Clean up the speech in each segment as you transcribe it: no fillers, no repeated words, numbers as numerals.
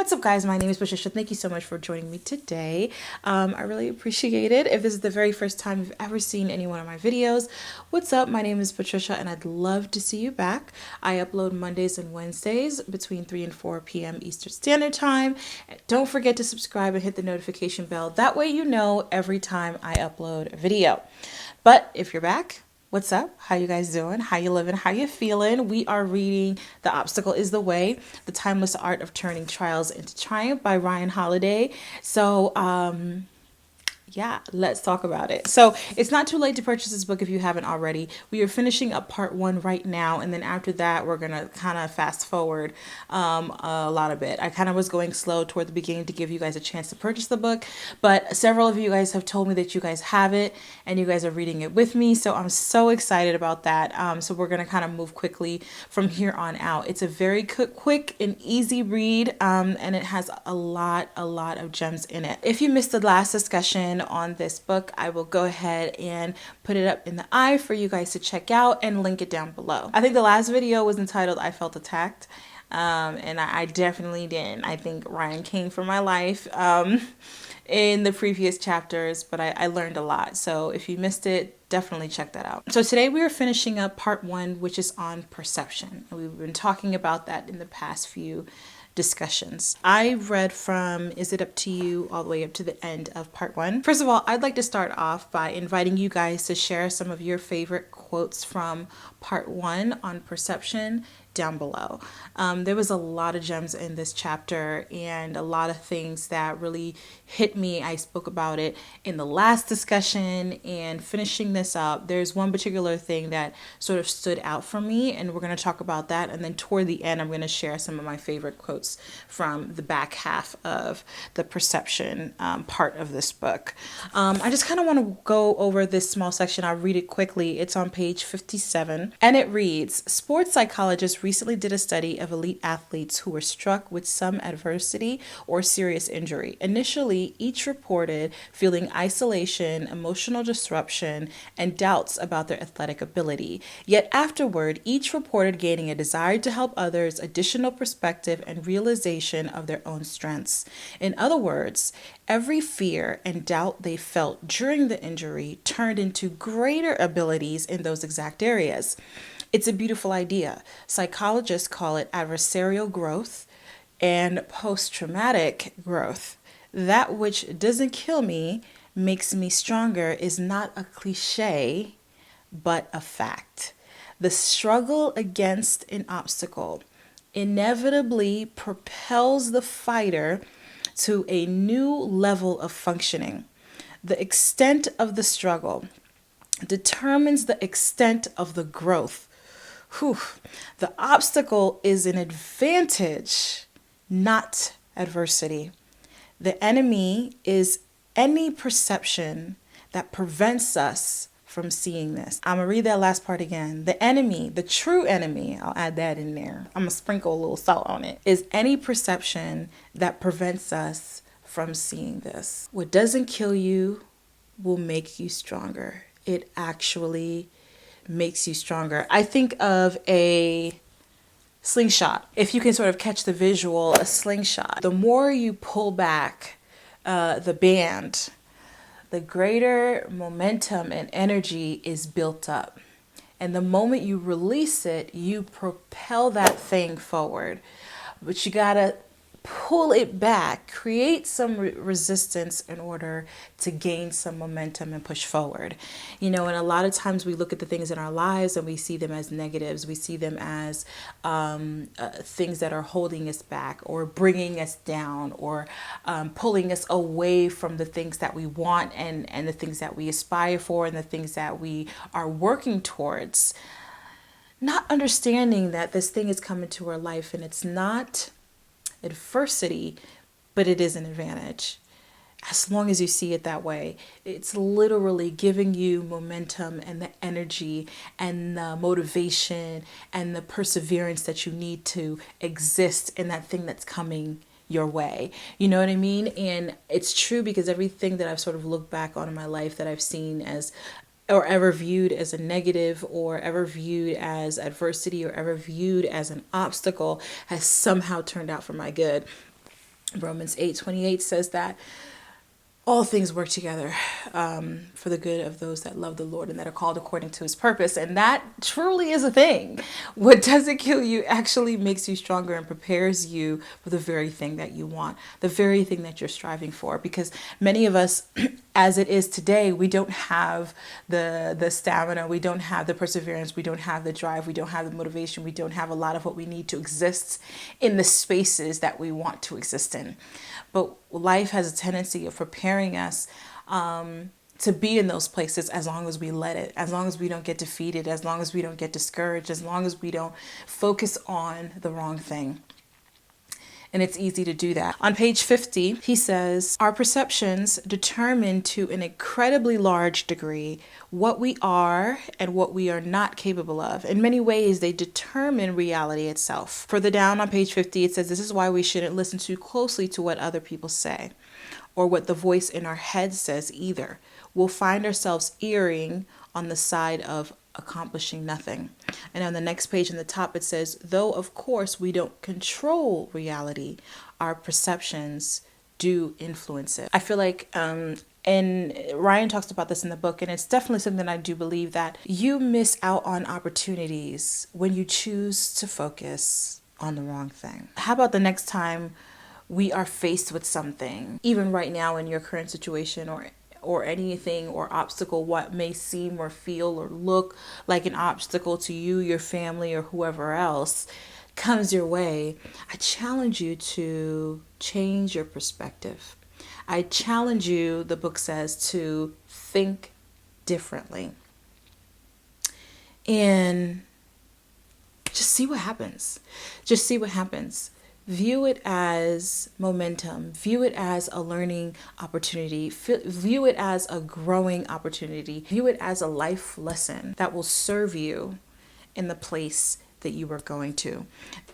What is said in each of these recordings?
What's up, guys? My name is Patricia. Thank you so much for joining me today. I really appreciate it. If this is the very first time you've ever seen any one of my videos, what's up? My name is Patricia and I'd love to see you back. I upload Mondays and Wednesdays between 3 and 4 p.m. Eastern Standard Time. Don't forget to subscribe and hit the notification bell. That way you know every time I upload a video. But if you're back, what's up? How you guys doing? How you living? How you feeling? We are reading The Obstacle is the Way, The Timeless Art of Turning Trials into Triumph by Ryan Holiday. So, yeah, let's talk about it. So it's not too late to purchase this book if you haven't already. We are finishing up part 1 right now. And then after that, we're going to kind of fast forward a lot of it. I kind of was going slow toward the beginning to give you guys a chance to purchase the book. But several of you guys have told me that you guys have it and you guys are reading it with me. So I'm so excited about that. So we're going to kind of move quickly from here on out. It's a very quick and easy read. And it has a lot of gems in it. If you missed the last discussion on this book, I will go ahead and put it up in the eye for you guys to check out and link it down below. I think the last video was entitled I Felt Attacked, and I definitely didn't. I think Ryan came for my life in the previous chapters, but I learned a lot. So if you missed it, definitely check that out. So today we are finishing up part 1, which is on perception. And we've been talking about that in the past few discussions. I read from Is It Up to You all the way up to the end of part 1. First of all, I'd like to start off by inviting you guys to share some of your favorite quotes from part 1 on perception down below. There was a lot of gems in this chapter and a lot of things that really hit me. I spoke about it in the last discussion, and finishing this up, there's one particular thing that sort of stood out for me, and we're going to talk about that. And then toward the end, I'm going to share some of my favorite quotes from the back half of the perception part of this book. I just kind of want to go over this small section. I'll read it quickly. It's on page 57, and it reads, sports psychologists recently did a study of elite athletes who were struck with some adversity or serious injury. Initially, each reported feeling isolation, emotional disruption, and doubts about their athletic ability. Yet afterward, each reported gaining a desire to help others, additional perspective, and realization of their own strengths. In other words, every fear and doubt they felt during the injury turned into greater abilities in those exact areas. It's a beautiful idea. Psychologists call it adversarial growth and post-traumatic growth. That which doesn't kill me makes me stronger is not a cliche, but a fact. The struggle against an obstacle inevitably propels the fighter to a new level of functioning. The extent of the struggle determines the extent of the growth. The obstacle is an advantage, not adversity. The enemy is any perception that prevents us from seeing this. I'm going to read that last part again. The enemy, the true enemy, I'll add that in there. I'm going to sprinkle a little salt on it, is any perception that prevents us from seeing this. What doesn't kill you will make you stronger. It actually makes you stronger. I think of a slingshot. If you can sort of catch the visual, a slingshot. The more you pull back the band, the greater momentum and energy is built up. And the moment you release it, you propel that thing forward. But you gotta pull it back, create some resistance in order to gain some momentum and push forward. You know, and a lot of times we look at the things in our lives and we see them as negatives. We see them as things that are holding us back or bringing us down or pulling us away from the things that we want and the things that we aspire for and the things that we are working towards. Not understanding that this thing is coming to our life and it's not adversity, but it is an advantage. As long as you see it that way, it's literally giving you momentum and the energy and the motivation and the perseverance that you need to exist in that thing that's coming your way. You know what I mean? And it's true because everything that I've sort of looked back on in my life that I've seen as or ever viewed as a negative or ever viewed as adversity or ever viewed as an obstacle has somehow turned out for my good. Romans 8:28 says that all things work together for the good of those that love the Lord and that are called according to his purpose. And that truly is a thing. What doesn't kill you actually makes you stronger and prepares you for the very thing that you want, the very thing that you're striving for. Because many of us, as it is today, we don't have the stamina, we don't have the perseverance, we don't have the drive, we don't have the motivation, we don't have a lot of what we need to exist in the spaces that we want to exist in. But life has a tendency of preparing us to be in those places as long as we let it, as long as we don't get defeated, as long as we don't get discouraged, as long as we don't focus on the wrong thing. And it's easy to do that. On page 50, he says, our perceptions determine to an incredibly large degree what we are and what we are not capable of. In many ways, they determine reality itself. Further down on page 50, it says, this is why we shouldn't listen too closely to what other people say or what the voice in our head says either. We'll find ourselves erring on the side of accomplishing nothing. And on the next page in the top, it says, though of course we don't control reality, our perceptions do influence it. I feel like, and Ryan talks about this in the book, and it's definitely something I do believe, that you miss out on opportunities when you choose to focus on the wrong thing. How about the next time we are faced with something, even right now in your current situation or anything or obstacle, what may seem or feel or look like an obstacle to you, your family, or whoever else comes your way, I challenge you to change your perspective. I challenge you, the book says, to think differently and just see what happens. Just see what happens. View it as momentum. View it as a learning opportunity. View it as a growing opportunity. View it as a life lesson that will serve you in the place that you are going to.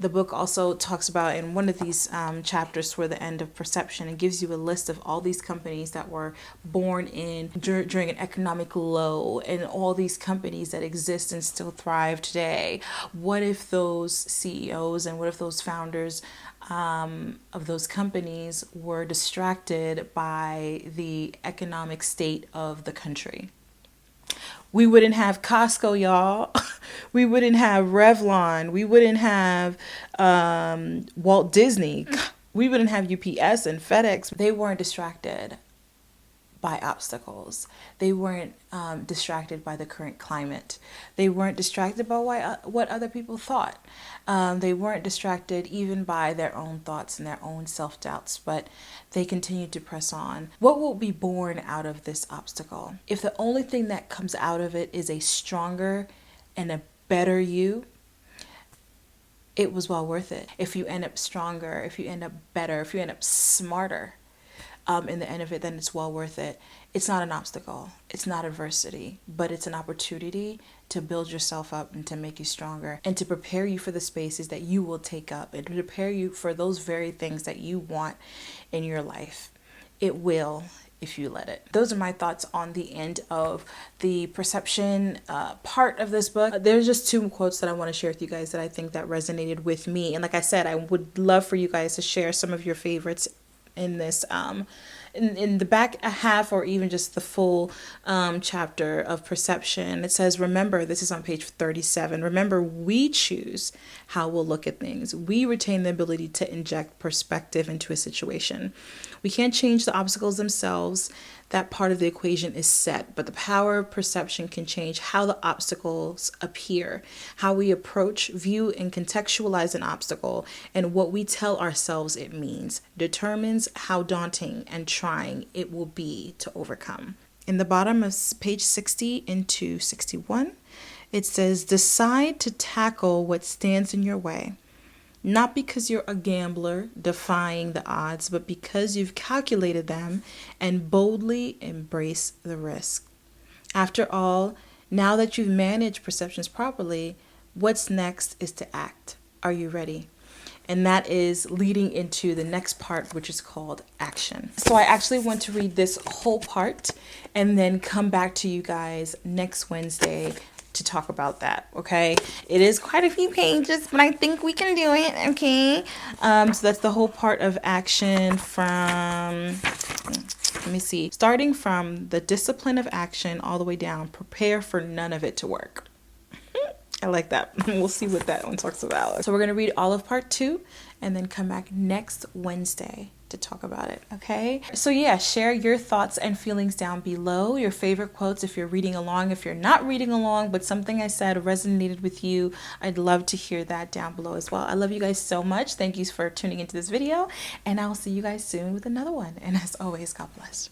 The book also talks about, in one of these chapters toward the end of perception, it gives you a list of all these companies that were born in during an economic low, and all these companies that exist and still thrive today. What if those CEOs and what if those founders of those companies were distracted by the economic state of the country? We wouldn't have Costco, y'all. We wouldn't have Revlon. We wouldn't have Walt Disney. We wouldn't have UPS and FedEx. They weren't distracted by obstacles. They weren't distracted by the current climate. They weren't distracted by what other people thought. They weren't distracted even by their own thoughts and their own self-doubts, but they continued to press on. What will be born out of this obstacle? If the only thing that comes out of it is a stronger and a better you, it was well worth it. If you end up stronger, if you end up better, if you end up smarter, in the end of it, then it's well worth it. It's not an obstacle. It's not adversity, but it's an opportunity to build yourself up and to make you stronger and to prepare you for the spaces that you will take up and to prepare you for those very things that you want in your life. It will, if you let it. Those are my thoughts on the end of the perception part of this book. There's just two quotes that I want to share with you guys that I think that resonated with me. And like I said, I would love for you guys to share some of your favorites in this in the back half, or even just the full chapter of perception. It says, remember, this is on page 37, remember, we choose how we'll look at things. We retain the ability to inject perspective into a situation. We can't change the obstacles themselves. That part of the equation is set, but the power of perception can change how the obstacles appear, how we approach, view, and contextualize an obstacle, and what we tell ourselves it means determines how daunting and trying it will be to overcome. In the bottom of page 60 into 61, it says, decide to tackle what stands in your way. Not because you're a gambler defying the odds, but because you've calculated them and boldly embrace the risk. After all, now that you've managed perceptions properly, what's next is to act. Are you ready? And that is leading into the next part, which is called action. So I actually want to read this whole part and then come back to you guys next Wednesday to talk about that. Okay, it is quite a few pages, but I think we can do it. Okay, so that's the whole part of action from, let me see, starting from the discipline of action all the way down. Prepare for none of it to work. I like that. We'll see what that one talks about. So we're going to read all of part 2 and then come back next Wednesday to talk about it. Okay. So yeah, share your thoughts and feelings down below. Your favorite quotes if you're reading along. If you're not reading along, but something I said resonated with you, I'd love to hear that down below as well. I love you guys so much. Thank you for tuning into this video, and I'll see you guys soon with another one. And as always, God bless.